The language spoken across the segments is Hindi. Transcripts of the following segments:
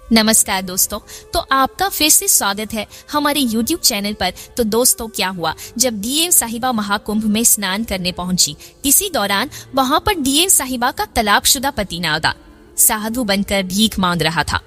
नमस्कार दोस्तों। तो आपका फिर से स्वागत है हमारे YouTube चैनल पर। तो दोस्तों, क्या हुआ जब डीएम साहिबा महाकुंभ में स्नान करने पहुंची, इसी दौरान वहां पर डीएम साहिबा का तलाकशुदा पति नागा साधु बनकर भीख मांग रहा था।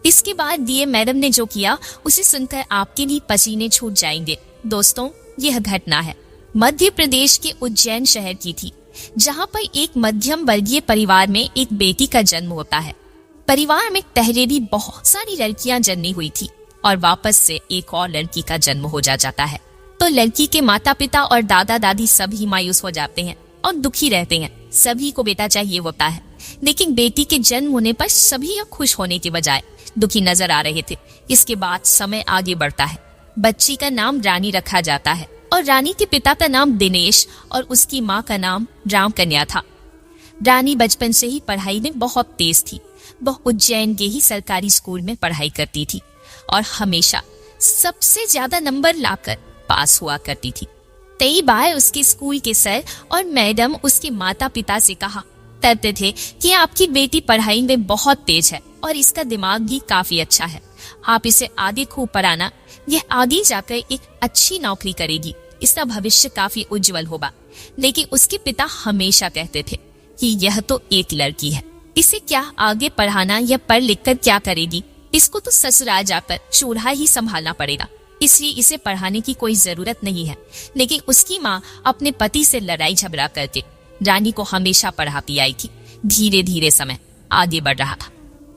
इसके बाद डीएम मैडम ने जो किया उसे सुनकर आपके भी पसीने छूट जाएंगे। दोस्तों, यह घटना है मध्य प्रदेश के उज्जैन शहर की थी, जहाँ पर एक मध्यम वर्गीय परिवार में एक बेटी का जन्म होता है। परिवार में पहले भी बहुत सारी लड़कियां जन्मी हुई थी और वापस से एक और लड़की का जन्म हो जाता है। तो लड़की के माता पिता और दादा दादी सभी मायूस हो जाते हैं और दुखी रहते हैं। सभी को बेटा चाहिए होता है, लेकिन बेटी के जन्म होने पर सभी खुश होने के बजाय दुखी नजर आ रहे थे। इसके बाद समय आगे बढ़ता है। बच्ची का नाम रानी रखा जाता है और रानी के पिता का नाम दिनेश और उसकी माँ का नाम राम कन्या था। रानी बचपन से ही पढ़ाई में बहुत तेज थी। वह उज्जैन के ही सरकारी स्कूल में पढ़ाई करती थी और हमेशा सबसे ज्यादा नंबर लाकर पास हुआ करती थी। कई बार उसके स्कूल के सर और मैडम उसके माता पिता से कहा करते थे कि आपकी बेटी पढ़ाई में बहुत तेज है और इसका दिमाग भी काफी अच्छा है, आप इसे आगे खूब पढ़ाना, यह आगे जाकर एक अच्छी नौकरी करेगी, इसका भविष्य काफी उज्जवल होगा। लेकिन उसके पिता हमेशा कहते थे कि यह तो एक लड़की है, इसे क्या आगे पढ़ाना या पढ़ लिख कर क्या करेगी, इसको तो ससुराल जाकर चूल्हा ही संभालना पड़ेगा, इसलिए इसे पढ़ाने की कोई जरूरत नहीं है। लेकिन उसकी माँ अपने पति से लड़ाई झगड़ा करके रानी को हमेशा पढ़ाती आई थी। धीरे धीरे समय आगे बढ़ रहा था।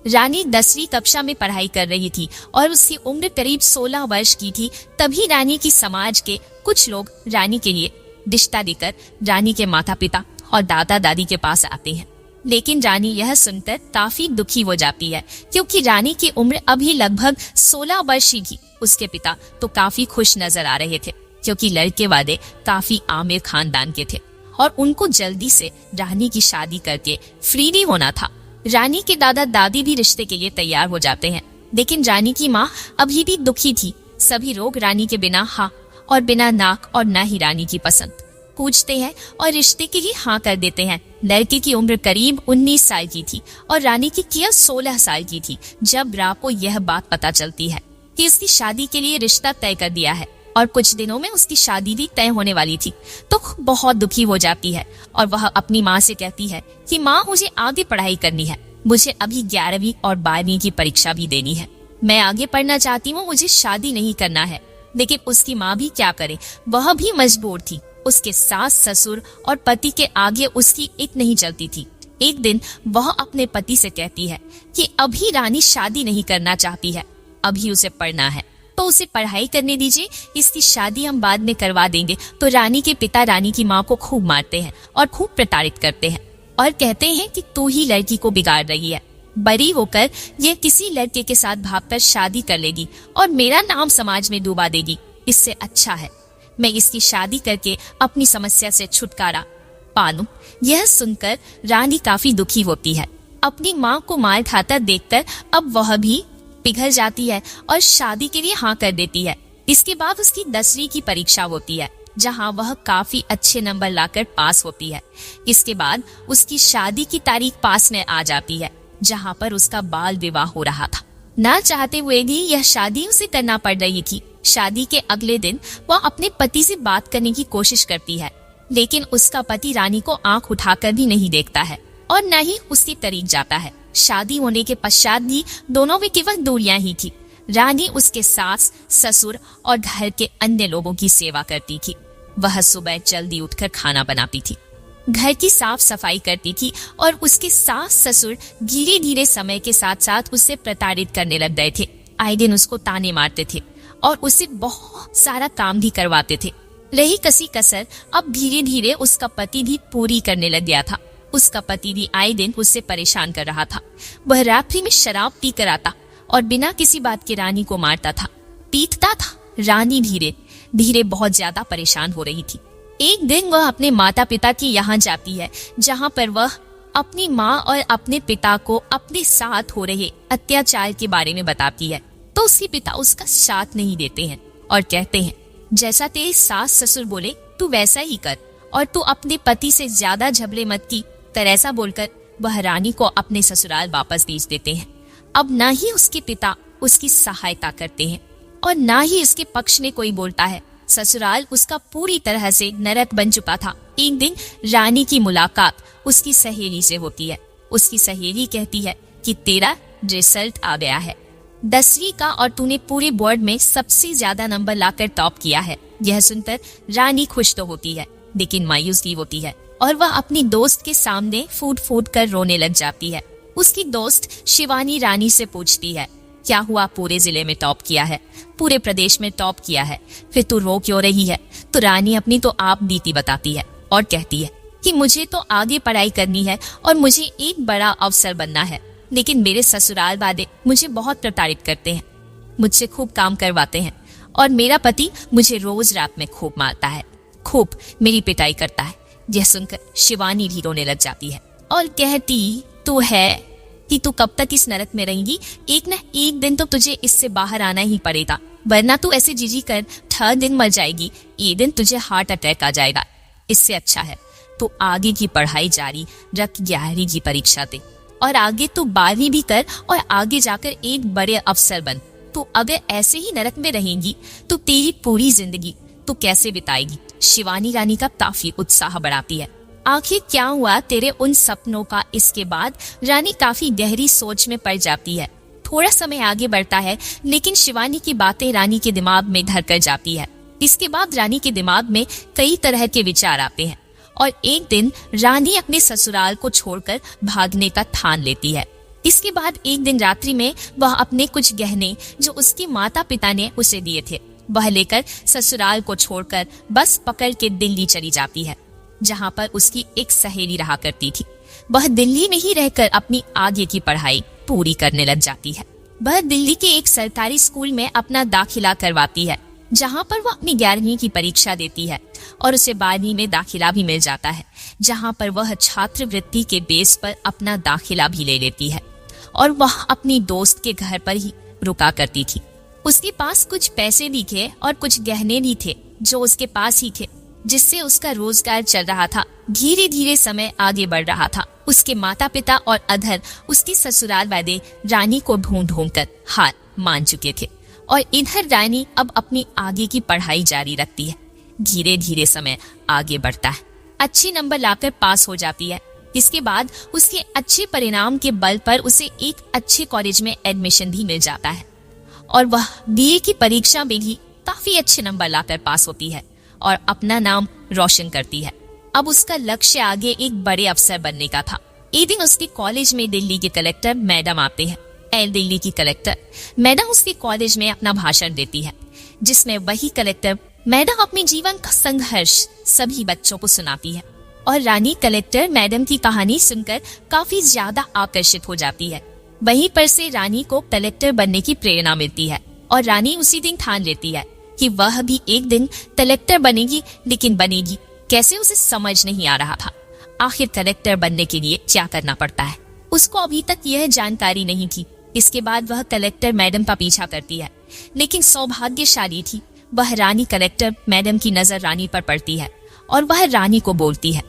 रानी 10वीं कक्षा में पढ़ाई कर रही थी और उसकी उम्र करीब 16 वर्ष की थी। तभी रानी की समाज के कुछ लोग रानी के लिए रिश्ता देकर रानी के माता पिता और दादा दादी के पास आते हैं। लेकिन रानी यह सुनकर काफी दुखी हो जाती है, क्योंकि रानी की उम्र अभी लगभग 16 वर्ष ही थी। उसके पिता तो काफी खुश नजर आ रहे थे, क्योंकि लड़के वाले काफी आमिर खानदान के थे और उनको जल्दी से रानी की शादी करके फ्री होना था। रानी के दादा दादी भी रिश्ते के लिए तैयार हो जाते हैं, लेकिन रानी की माँ अभी भी दुखी थी। सभी लोग रानी के बिना हाँ और बिना नाक और न ही रानी की पसंद पूछते हैं और रिश्ते के लिए हाँ कर देते हैं। लड़के की उम्र करीब 19 साल की थी और रानी की केवल 16 साल की थी जब राव को यह बात पता चलती है कि उसकी शादी के लिए रिश्ता तय कर दिया है और कुछ दिनों में उसकी शादी भी तय होने वाली थी। तो बहुत दुखी हो जाती है और वह अपनी माँ से कहती है कि माँ, मुझे आगे पढ़ाई करनी है, मुझे अभी 11वीं और 12वीं की परीक्षा भी देनी है, मैं आगे पढ़ना चाहती हूँ, मुझे शादी नहीं करना है। लेकिन उसकी माँ भी क्या करे, वह भी मजबूर थी। उसके सास ससुर और पति के आगे उसकी एक नहीं चलती थी। एक दिन वह अपने पति से कहती है कि अभी रानी शादी नहीं करना चाहती है, अभी उसे पढ़ना है, तो उसे पढ़ाई करने दीजिए, इसकी शादी हम बाद में करवा देंगे। तो रानी के पिता रानी की माँ को खूब मारते हैं और खूब प्रताड़ित करते हैं और कहते हैं कि तू ही लड़की को बिगाड़ रही है, बड़ी होकर यह किसी लड़के के साथ भागकर शादी कर लेगी और मेरा नाम समाज में डुबा देगी। इससे अच्छा है मैं इसकी शादी करके अपनी समस्या से छुटकारा पा लूं। यह सुनकर रानी काफी दुखी होती है। अपनी माँ को मार खाता देखकर अब वह भी पिघल जाती है और शादी के लिए हाँ कर देती है। इसके बाद उसकी 10वीं की परीक्षा होती है, जहाँ वह काफी अच्छे नंबर लाकर पास होती है। इसके बाद उसकी शादी की तारीख पास में आ जाती है, जहाँ पर उसका बाल विवाह हो रहा था। ना चाहते हुए भी यह शादी उसे करना पड़ रही थी। शादी के अगले दिन वह अपने पति से बात करने की कोशिश करती है, लेकिन उसका पति रानी को आंख उठाकर भी नहीं देखता है और न ही उसकी करीब जाता है। शादी होने के पश्चात भी दोनों में केवल दूरियां ही थी। रानी उसके सास ससुर और घर के अन्य लोगों की सेवा करती थी। वह सुबह जल्दी उठकर खाना बनाती थी, घर की साफ सफाई करती थी और उसके सास ससुर धीरे धीरे समय के साथ साथ उससे प्रताड़ित करने लग गए थे। आए दिन उसको ताने मारते थे और उससे बहुत सारा काम भी करवाते थे। रही कसी कसर अब धीरे धीरे उसका पति भी पूरी करने लग गया था। उसका पति भी आए दिन उससे परेशान कर रहा था। वह रात्रि में शराब पी कर आता और बिना किसी बात के रानी को मारता था, पीटता था। रानी धीरे धीरे बहुत ज्यादा परेशान हो रही थी। एक दिन वह अपने माता पिता के यहाँ जाती है, जहाँ पर वह अपनी माँ और अपने पिता को अपने साथ हो रहे अत्याचार के बारे में बताती है। तो उसके पिता उसका साथ नहीं देते हैं और कहते हैं जैसा तेरे सास ससुर बोले तू वैसा ही कर और तू अपने पति से ज्यादा झगड़े मत की। तर ऐसा बोलकर वह रानी को अपने ससुराल वापस भेज देते हैं। अब ना ही उसके पिता उसकी सहायता करते हैं और ना ही इसके पक्ष में कोई बोलता है। ससुराल उसका पूरी तरह से नरक बन चुका था। एक दिन रानी की मुलाकात उसकी सहेली से होती है। उसकी सहेली कहती है कि तेरा रिजल्ट आ गया है 10वीं का और तूने पूरे बोर्ड में सबसे ज्यादा नंबर लाकर टॉप किया है। यह सुनकर रानी खुश तो होती है लेकिन मायूस भी होती है और वह अपनी दोस्त के सामने फूट फूट कर रोने लग जाती है। उसकी दोस्त शिवानी रानी से पूछती है, क्या हुआ, पूरे जिले में टॉप किया है, पूरे प्रदेश में टॉप किया है, फिर तू रो क्यों रही है? तो रानी अपनी तो आप बीती बताती है और कहती है कि मुझे तो आगे पढ़ाई करनी है और मुझे एक बड़ा अफसर बनना है, लेकिन मेरे ससुराल वाले मुझे बहुत प्रताड़ित करते हैं, मुझसे खूब काम करवाते हैं और मेरा पति मुझे रोज रात में खूब मारता है, खूब मेरी पिटाई करता है। यह सुनकर शिवानी भी रोने लग जाती है और कहती तू है कि तू कब तक इस नरक में रहेंगी, एक न एक दिन तो तुझे इससे बाहर आना ही पड़ेगा, वरना तू ऐसे जीजी कर हर दिन मर जाएगी, एक दिन तुझे हार्ट अटैक आ जाएगा। इससे अच्छा है तो आगे की पढ़ाई जारी रख, 11वीं की परीक्षा दे और आगे तू 12वीं भी कर और आगे जाकर एक बड़े अफसर बन। तू अगर ऐसे ही नरक में रहेंगी तो तेरी पूरी जिंदगी तू कैसे बिताएगी? शिवानी रानी का काफी उत्साह बढ़ाती है। आखिर क्या हुआ तेरे उन सपनों का? इसके बाद रानी काफी गहरी सोच में पड़ जाती है। थोड़ा समय आगे बढ़ता है लेकिन शिवानी की बातें रानी के दिमाग में धर कर जाती है। इसके बाद रानी के दिमाग में कई तरह के विचार आते हैं और एक दिन रानी अपने ससुराल को छोड़कर भागने का ठान लेती है। इसके बाद एक दिन रात्रि में वह अपने कुछ गहने जो उसके माता पिता ने उसे दिए थे वह लेकर ससुराल को छोड़कर बस पकड़ के दिल्ली चली जाती है, जहाँ पर उसकी एक सहेली रहा करती थी। वह दिल्ली में ही रहकर अपनी आगे की पढ़ाई पूरी करने लग जाती है। वह दिल्ली के एक सरकारी स्कूल में अपना दाखिला करवाती है, जहाँ पर वह अपनी 11वीं की परीक्षा देती है और उसे 12वीं में दाखिला भी मिल जाता है, जहाँ पर वह छात्रवृत्ति के बेस पर अपना दाखिला भी ले लेती है और वह अपनी दोस्त के घर पर ही रुका करती थी। उसके पास कुछ पैसे भी थे और कुछ गहने भी थे जो उसके पास ही थे, जिससे उसका रोजगार चल रहा था। धीरे धीरे समय आगे बढ़ रहा था। उसके माता पिता और अधर उसकी ससुराल वाले रानी को ढूंढ ढूंढ कर हार मान चुके थे और इधर रानी अब अपनी आगे की पढ़ाई जारी रखती है। धीरे धीरे समय आगे बढ़ता है। अच्छे नंबर लाकर पास हो जाती है। इसके बाद उसके अच्छे परिणाम के बल पर उसे एक अच्छे कॉलेज में एडमिशन भी मिल जाता है और वह बीए की परीक्षा में भी काफी अच्छे नंबर लाकर पास होती है और अपना नाम रोशन करती है। अब उसका लक्ष्य आगे एक बड़े अफसर बनने का था। एक दिन उसके कॉलेज में दिल्ली के कलेक्टर मैडम आते हैं। दिल्ली की कलेक्टर मैडम उसके कॉलेज में अपना भाषण देती है, जिसमें वही कलेक्टर मैडम अपने जीवन का संघर्ष सभी बच्चों को सुनाती है और रानी कलेक्टर मैडम की कहानी सुनकर काफी ज्यादा आकर्षित हो जाती है। वहीं पर से रानी को कलेक्टर बनने की प्रेरणा मिलती है और रानी उसी दिन ठान लेती है कि वह भी एक दिन कलेक्टर बनेगी, लेकिन बनेगी कैसे उसे समझ नहीं आ रहा था। आखिर कलेक्टर बनने के लिए क्या करना पड़ता है उसको अभी तक यह जानकारी नहीं थी। इसके बाद वह कलेक्टर मैडम का पीछा करती है, लेकिन सौभाग्यशाली थी वह रानी कलेक्टर मैडम की नजर रानी पर पड़ती है और वह रानी को बोलती है,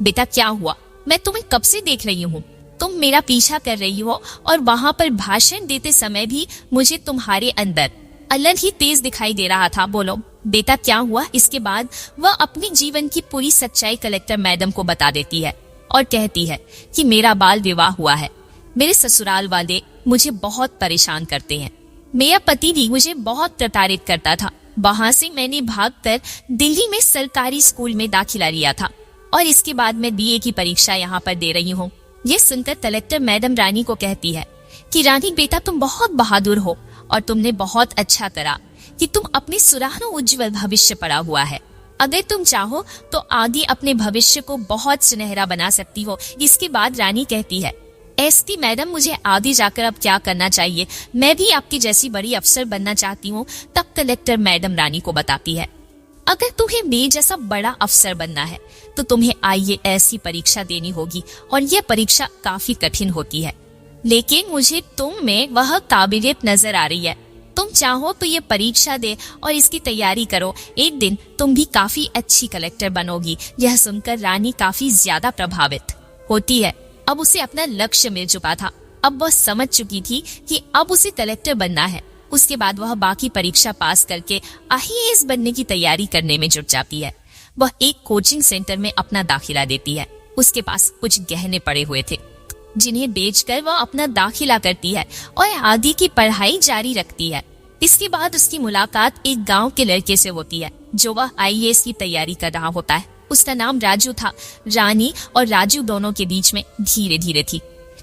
बेटा क्या हुआ, मैं तुम्हें कब से देख रही हूँ, तुम मेरा पीछा कर रही हो और वहाँ पर भाषण देते समय भी मुझे तुम्हारे अंदर अलग ही तेज दिखाई दे रहा था, बोलो बेटा क्या हुआ। इसके बाद वह अपने जीवन की पूरी सच्चाई कलेक्टर मैडम को बता देती है और कहती है कि मेरा बाल विवाह हुआ है, मेरे ससुराल वाले मुझे बहुत परेशान करते हैं, मेरा पति भी मुझे बहुत प्रताड़ित करता था, वहां से मैंने भागकर दिल्ली में सरकारी स्कूल में दाखिला लिया था और इसके बाद मैं बीए की परीक्षा यहाँ पर दे रही हूँ। ये सुनकर कलेक्टर मैडम रानी को कहती है कि रानी बेटा तुम बहुत बहादुर हो और तुमने बहुत अच्छा करा कि तुम अपने सुनहरा उज्जवल भविष्य पड़ा हुआ है। अगर तुम चाहो तो आगे अपने भविष्य को बहुत सुनहरा बना सकती हो। इसके बाद रानी कहती है, एसटी मैडम मुझे आगे जाकर अब क्या करना चाहिए, मैं भी आपकी जैसी बड़ी अफसर बनना चाहती हूँ। तब कलेक्टर मैडम रानी को बताती है, अगर तुम्हें मेरे जैसा बड़ा अफसर बनना है तो तुम्हें IAS की परीक्षा देनी होगी और यह परीक्षा काफी कठिन होती है, लेकिन मुझे तुम में वह काबिलियत नजर आ रही है। तुम चाहो तो ये परीक्षा दे और इसकी तैयारी करो, एक दिन तुम भी काफी अच्छी कलेक्टर बनोगी। यह सुनकर रानी काफी ज्यादा प्रभावित होती है। अब उसे अपना लक्ष्य मिल चुका था अब वह समझ चुकी थी कि अब उसे कलेक्टर बनना है। उसके बाद वह बाकी परीक्षा पास करके IAS बनने की तैयारी करने में जुट जाती है। वह एक कोचिंग सेंटर में अपना दाखिला देती है। उसके पास कुछ गहने पड़े हुए थे जिन्हें बेचकर वह अपना दाखिला करती है और आगे की पढ़ाई जारी रखती है। इसके बाद उसकी मुलाकात एक गांव के लड़के से होती है जो वह IAS की तैयारी कर रहा होता है। उसका नाम राजू था। रानी और राजू दोनों के बीच में धीरे धीरे थी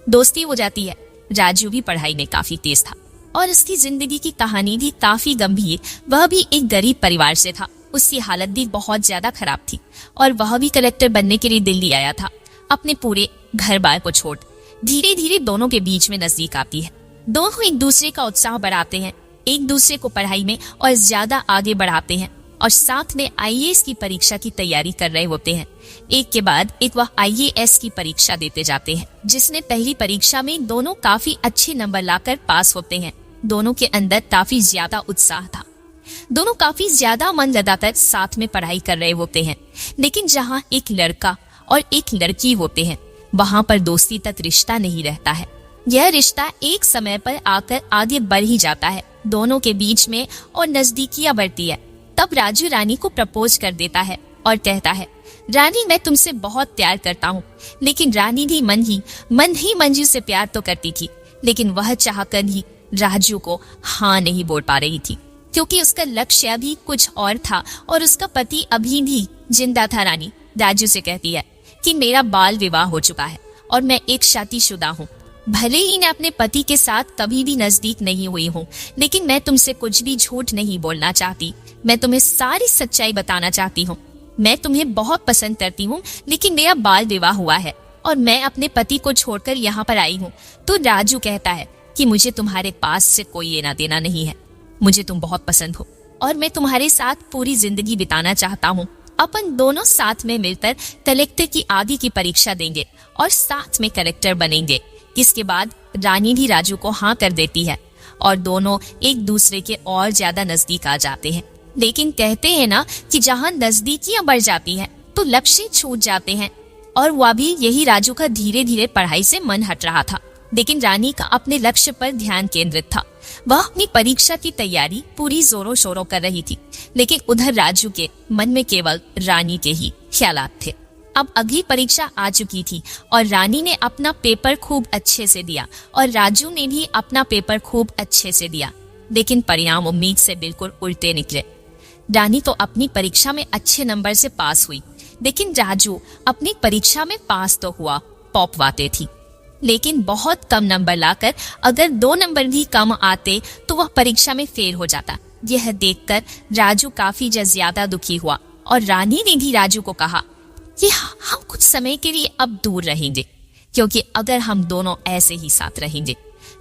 दोस्ती हो जाती है। राजू भी पढ़ाई में काफी तेज था और उसकी जिंदगी की कहानी भी काफी गंभीर। वह भी एक गरीब परिवार से था। उसकी हालत भी बहुत ज्यादा खराब थी और वह भी कलेक्टर बनने के लिए दिल्ली आया था अपने पूरे घर बार को छोड़। धीरे धीरे दोनों के बीच में नजदीक आती है। दोनों एक दूसरे का उत्साह बढ़ाते हैं, एक दूसरे को पढ़ाई में और ज्यादा आगे बढ़ाते हैं और साथ में IAS की परीक्षा की तैयारी कर रहे होते हैं। एक के बाद एक वह IAS की परीक्षा देते जाते हैं, जिसने पहली परीक्षा में दोनों काफी अच्छे नंबर लाकर पास होते हैं। दोनों के अंदर काफी ज्यादा उत्साह था। दोनों काफी ज्यादा मन लगाकर साथ में पढ़ाई कर रहे होते हैं। लेकिन जहाँ एक लड़का और एक लड़की होते हैं वहाँ पर दोस्ती तक रिश्ता नहीं रहता है। यह रिश्ता एक समय पर आकर आगे बढ़ ही जाता है दोनों के बीच में और नजदीकियां बढ़ती है। तब राजू रानी को प्रपोज कर देता है और कहता है, रानी मैं तुमसे बहुत प्यार करता हूँ। लेकिन रानी भी मन ही मंजू से प्यार तो करती थी, लेकिन वह चाहकर ही राजू को हाँ नहीं बोल पा रही थी क्योंकि उसका लक्ष्य भी कुछ और था और उसका पति अभी भी जिंदा था। रानी राजू से कहती है कि मेरा बाल विवाह हो चुका है और मैं एक शादीशुदा हूँ। भले ही मैं अपने पति के साथ कभी भी नजदीक नहीं हुई हूँ, लेकिन मैं तुमसे कुछ भी झूठ नहीं बोलना चाहती। मैं तुम्हें सारी सच्चाई बताना चाहती हूँ। मैं तुम्हें बहुत पसंद करती हूँ, लेकिन मेरा बाल विवाह हुआ है और मैं अपने पति को छोड़कर यहाँ पर आई हूँ। तो राजू कहता है कि मुझे तुम्हारे पास से कोई लेना देना नहीं है। मुझे तुम बहुत पसंद हो और मैं तुम्हारे साथ पूरी जिंदगी बिताना चाहता हूँ। अपन दोनों साथ में मिलकर कलेक्टर की आगे की परीक्षा देंगे और साथ में कलेक्टर बनेंगे। इसके बाद रानी भी राजू को हाँ कर देती है और दोनों एक दूसरे के और ज्यादा नजदीक आ जाते हैं। लेकिन कहते हैं ना कि जहाँ नजदीकियां बढ़ जाती हैं तो लक्ष्य छूट जाते हैं, और वह भी यही राजू का धीरे धीरे पढ़ाई से मन हट रहा था। लेकिन रानी का अपने लक्ष्य पर ध्यान केंद्रित था। वह अपनी परीक्षा की तैयारी पूरी जोरों शोरों कर रही थी, लेकिन उधर राजू के मन में केवल रानी के ही ख्यालात थे। अब अगली परीक्षा आ चुकी थी और रानी ने अपना पेपर खूब अच्छे से दिया और राजू ने भी अपना पेपर खूब अच्छे से दिया, लेकिन परिणाम उम्मीद से बिल्कुल उल्टे निकले। रानी तो अपनी परीक्षा में अच्छे नंबर से पास हुई, लेकिन राजू अपनी परीक्षा में पास तो हुआ, पॉप वाते थी, लेकिन बहुत कम नंबर लाकर अगर 2 नंबर भी कम आते तो वह परीक्षा में फेल हो जाता। यह देखकर राजू काफी ज्यादा दुखी हुआ और रानी ने भी राजू को कहा कि हम कुछ समय के लिए अब दूर रहेंगे, क्योंकि अगर हम दोनों ऐसे ही साथ रहेंगे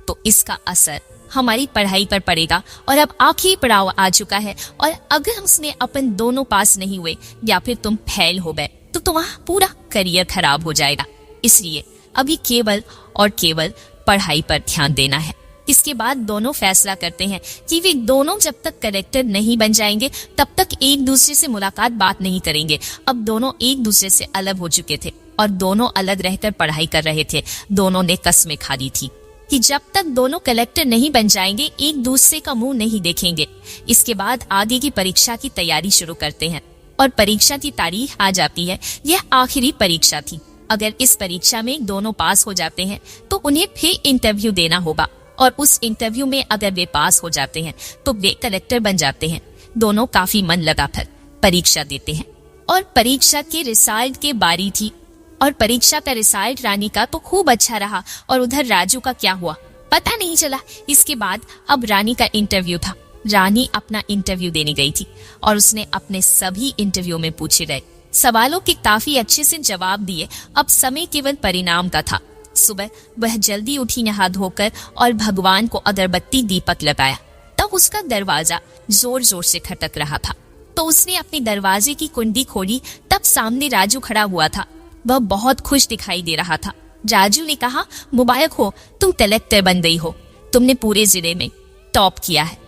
तो इसका असर हमारी पढ़ाई पर पड़ेगा और अब आखिरी पड़ाव आ चुका है, और अगर हमने अपन दोनों पास नहीं हुए या फिर तुम फेल हो गए तो तुम्हारा पूरा करियर खराब हो जाएगा। इसलिए अभी केवल और केवल पढ़ाई पर ध्यान देना है। इसके बाद दोनों फैसला करते हैं कि वे दोनों जब तक कलेक्टर नहीं बन जाएंगे तब तक एक दूसरे से मुलाकात बात नहीं करेंगे। अब दोनों एक दूसरे से अलग हो चुके थे और दोनों अलग रहकर पढ़ाई कर रहे थे। दोनों ने कसमें खा ली थी कि जब तक दोनों कलेक्टर नहीं बन जाएंगे एक दूसरे का मुंह नहीं देखेंगे। इसके बाद आगे की परीक्षा की तैयारी शुरू करते हैं और परीक्षा की तारीख आ जाती है। यह आखिरी परीक्षा थी। अगर इस परीक्षा में दोनों पास हो जाते हैं तो उन्हें फिर इंटरव्यू देना होगा, और उस इंटरव्यू में अगर वे पास हो जाते हैं तो वे कलेक्टर बन जाते हैं। दोनों काफी मन लगाकर परीक्षा देते हैं और परीक्षा के रिजल्ट की बारी थी, और परीक्षा का रिजल्ट रानी का तो खूब अच्छा रहा और उधर राजू का क्या हुआ पता नहीं चला। इसके बाद अब रानी का इंटरव्यू था। रानी अपना इंटरव्यू देने गई थी और उसने अपने सभी इंटरव्यू में पूछे गए सवालों के काफी अच्छे से जवाब दिए। अब समय केवल परिणाम का था। सुबह वह जल्दी उठी नहा धोकर और भगवान को अगरबत्ती दीपक लगाया। तब उसका दरवाजा जोर जोर से खटक रहा था, तो उसने अपने दरवाजे की कुंडी खोली। तब सामने राजू खड़ा हुआ था। वह बहुत खुश दिखाई दे रहा था। राजू ने कहा, मुबारक हो, तुम कलेक्टर बन गई हो। तुमने पूरे जिले में टॉप किया है।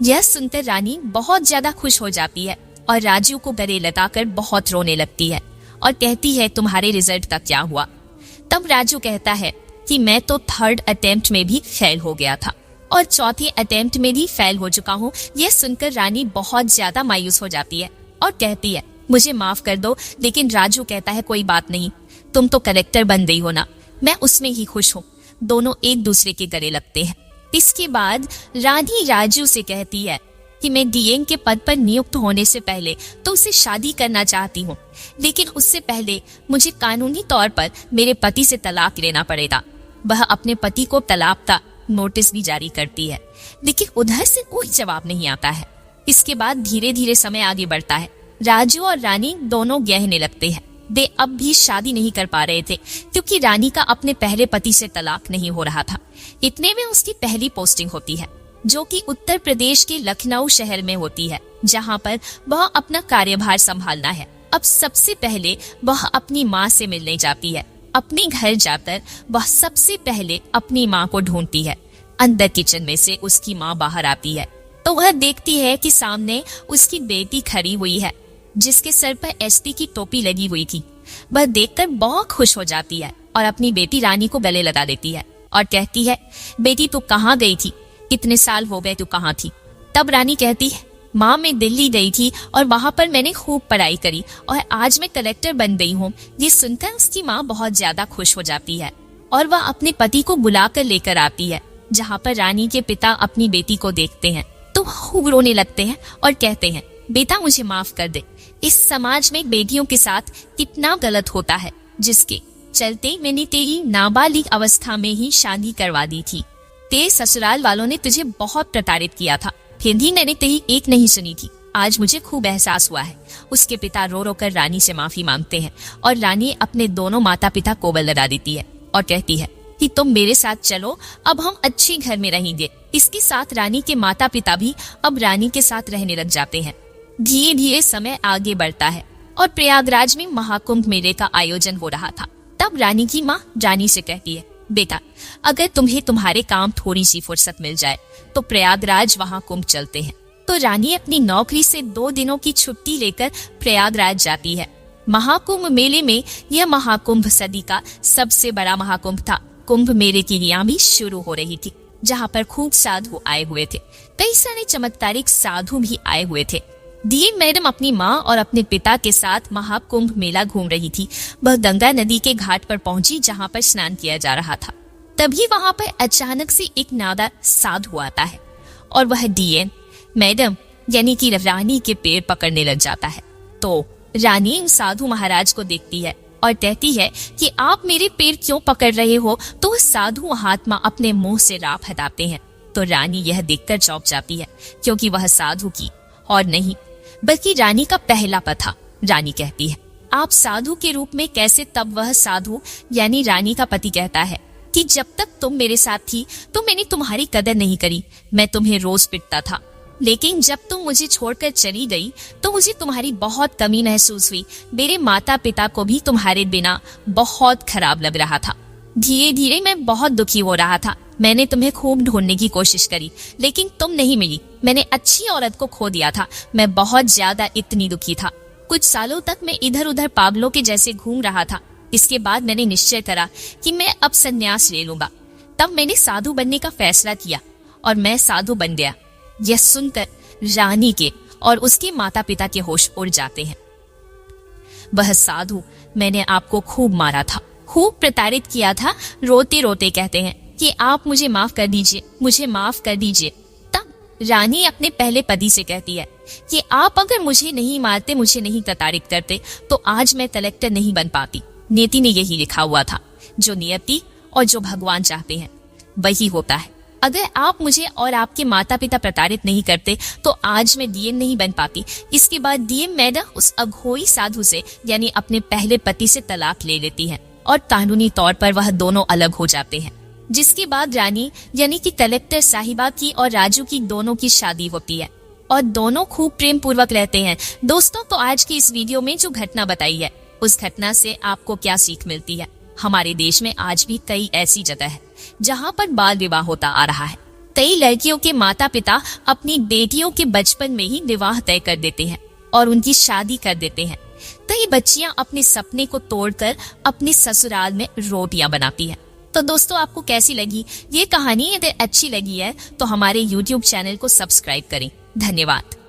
यह सुनकर रानी बहुत ज्यादा खुश हो जाती है और राजू को गले लगाकर बहुत रोने लगती है और कहती है, तुम्हारे रिजल्ट का क्या हुआ? तब राजू कहता है कि मैं तो थर्ड अटेम्प्ट में भी फेल हो गया था और चौथे अटेम्प्ट में भी फेल हो चुका हूँ। यह सुनकर रानी बहुत ज्यादा मायूस हो जाती है और कहती है मुझे माफ कर दो, लेकिन राजू कहता है कोई बात नहीं, तुम तो कलेक्टर बन गई हो ना, मैं उसमें ही खुश हूँ। दोनों एक दूसरे के गले लगते हैं। इसके बाद रानी राजू से कहती है कि मैं डीएम के पद पर नियुक्त होने से पहले तो उससे शादी करना चाहती हूँ, लेकिन उससे पहले मुझे कानूनी तौर पर मेरे पति से तलाक लेना पड़ेगा। वह अपने पति को तलाक का नोटिस भी जारी करती है, लेकिन उधर से कोई जवाब नहीं आता है। इसके बाद धीरे धीरे समय आगे बढ़ता है। राजू और रानी दोनों गहने लगते हैं। वे अब भी शादी नहीं कर पा रहे थे क्योंकि रानी का अपने पहले पति से तलाक नहीं हो रहा था। इतने में उसकी पहली पोस्टिंग होती है, जो कि उत्तर प्रदेश के लखनऊ शहर में होती है, जहां पर वह अपना कार्यभार संभालना है। अब सबसे पहले वह अपनी माँ से मिलने जाती है। अपने घर जाकर वह सबसे पहले अपनी माँ को ढूंढती है। अंदर किचन में से उसकी माँ बाहर आती है तो वह देखती है कि सामने उसकी बेटी खड़ी हुई है, जिसके सर पर एसपी की टोपी लगी हुई थी। वह देखकर बहुत खुश हो जाती है और अपनी बेटी रानी को गले लगा देती है और कहती है बेटी तू कहाँ गई थी, कितने साल हो गए तू कहाँ थी। तब रानी कहती है माँ मैं दिल्ली गई थी और वहां पर मैंने खूब पढ़ाई करी और आज मैं कलेक्टर बन गई हूँ। ये सुनकर उसकी माँ बहुत ज्यादा खुश हो जाती है और वह अपने पति को बुलाकर लेकर आती है, जहाँ पर रानी के पिता अपनी बेटी को देखते हैं तो खूब रोने लगते हैं और कहते हैं बेटा मुझे माफ कर दे, इस समाज में बेटियों के साथ कितना गलत होता है, जिसके चलते मैंने तेरी नाबालिग अवस्था में ही शादी करवा दी थी। तेरे ससुराल वालों ने तुझे बहुत प्रताड़ित किया था, फिर भी मैंने तेरी एक नहीं सुनी थी। आज मुझे खूब एहसास हुआ है। उसके पिता रो रो कर रानी से माफी मांगते हैं और रानी अपने दोनों माता पिता को बल लगा देती है और कहती है कि तुम मेरे साथ चलो, अब हम अच्छे घर में रहेंगे। इसके साथ रानी के माता पिता भी अब रानी के साथ रहने लग जाते हैं। धीरे धीरे समय आगे बढ़ता है और प्रयागराज में महाकुंभ मेले का आयोजन हो रहा था। तब रानी की माँ रानी से कहती है बेटा अगर तुम्हें तुम्हारे काम थोड़ी सी फुर्सत मिल जाए तो प्रयागराज वहाँ कुंभ चलते हैं। तो रानी अपनी नौकरी से 2 दिनों की छुट्टी लेकर प्रयागराज जाती है। महाकुंभ मेले में यह महाकुंभ सदी का सबसे बड़ा महाकुंभ था। कुंभ मेले की क्रिया भी शुरू हो रही थी, जहाँ पर खूब साधु आए हुए थे। कई सारे चमत्कारिक साधु भी आए हुए थे। डीएम मैडम अपनी माँ और अपने पिता के साथ महाकुंभ मेला घूम रही थी। वह गंगा नदी के घाट पर पहुंची, जहाँ पर स्नान किया जा रहा था। तभी वहाँ पर अचानक से एक नादा साधु आता है और वह डीएम मैडम यानी कि रानी के पैर पकड़ने लग जाता है। तो रानी साधु महाराज को देखती है और कहती है कि आप मेरे पैर क्यों पकड़ रहे हो। तो साधु महात्मा अपने मुंह से राख हटाते हैं। तो रानी यह देखकर चौंक जाती है, क्योंकि वह साधु की और नहीं बल्कि रानी का पहला पति। रानी कहती है आप साधु के रूप में कैसे। तब वह साधु यानी रानी का पति कहता है कि जब तक तुम मेरे साथ थी तो मैंने तुम्हारी कदर नहीं करी। मैं तुम्हें रोज पिटता था, लेकिन जब तुम मुझे छोड़कर चली गई तो मुझे तुम्हारी बहुत कमी महसूस हुई। मेरे माता पिता को भी तुम्हारे बिना बहुत खराब लग रहा था। धीरे धीरे मैं बहुत दुखी हो रहा था। मैंने तुम्हें खूब ढूंढने की कोशिश करी, लेकिन तुम नहीं मिली। मैंने अच्छी औरत को खो दिया था। मैं बहुत ज्यादा इतनी दुखी था। कुछ सालों तक मैं इधर उधर पागलों के जैसे घूम रहा था। इसके बाद मैंने निश्चय करा कि मैं अब संन्यास ले लूंगा। तब मैंने साधु बनने का फैसला किया और मैं साधु बन गया। यह सुनकर रानी के और उसके माता पिता के होश उड़ जाते हैं। वह साधु मैंने आपको खूब मारा था, खूब प्रताड़ित किया था। रोते रोते कहते हैं कि आप मुझे माफ कर दीजिए, मुझे माफ कर दीजिए। तब रानी अपने पहले पति से कहती है कि आप अगर मुझे नहीं मारते, मुझे नहीं प्रताड़ित करते तो आज मैं कलेक्टर नहीं बन पाती। नीति ने यही लिखा हुआ था, जो नियति और जो भगवान चाहते हैं वही होता है। अगर आप मुझे और आपके माता पिता प्रताड़ित नहीं करते तो आज मैं डीएम नहीं बन पाती। इसके बाद डीएम मैडम उस अघोरी साधु से यानी अपने पहले पति से तलाक ले लेती है और कानूनी तौर पर वह दोनों अलग हो जाते हैं। जिसके बाद रानी यानी कि कलेक्टर साहिबा की और राजू की दोनों की शादी होती है और दोनों खूब प्रेम पूर्वक रहते हैं। दोस्तों, तो आज की इस वीडियो में जो घटना बताई है उस घटना से आपको क्या सीख मिलती है? हमारे देश में आज भी कई ऐसी जगह है जहाँ पर बाल विवाह होता आ रहा है। कई लड़कियों के माता पिता अपनी बेटियों के बचपन में ही विवाह तय कर देते हैं और उनकी शादी कर देते हैं। कई बच्चियां अपने सपने को तोड़कर अपने ससुराल में रोटियां बनाती हैं तो दोस्तों आपको कैसी लगी ये कहानी? यदि अच्छी लगी है तो हमारे YouTube चैनल को सब्सक्राइब करें। धन्यवाद।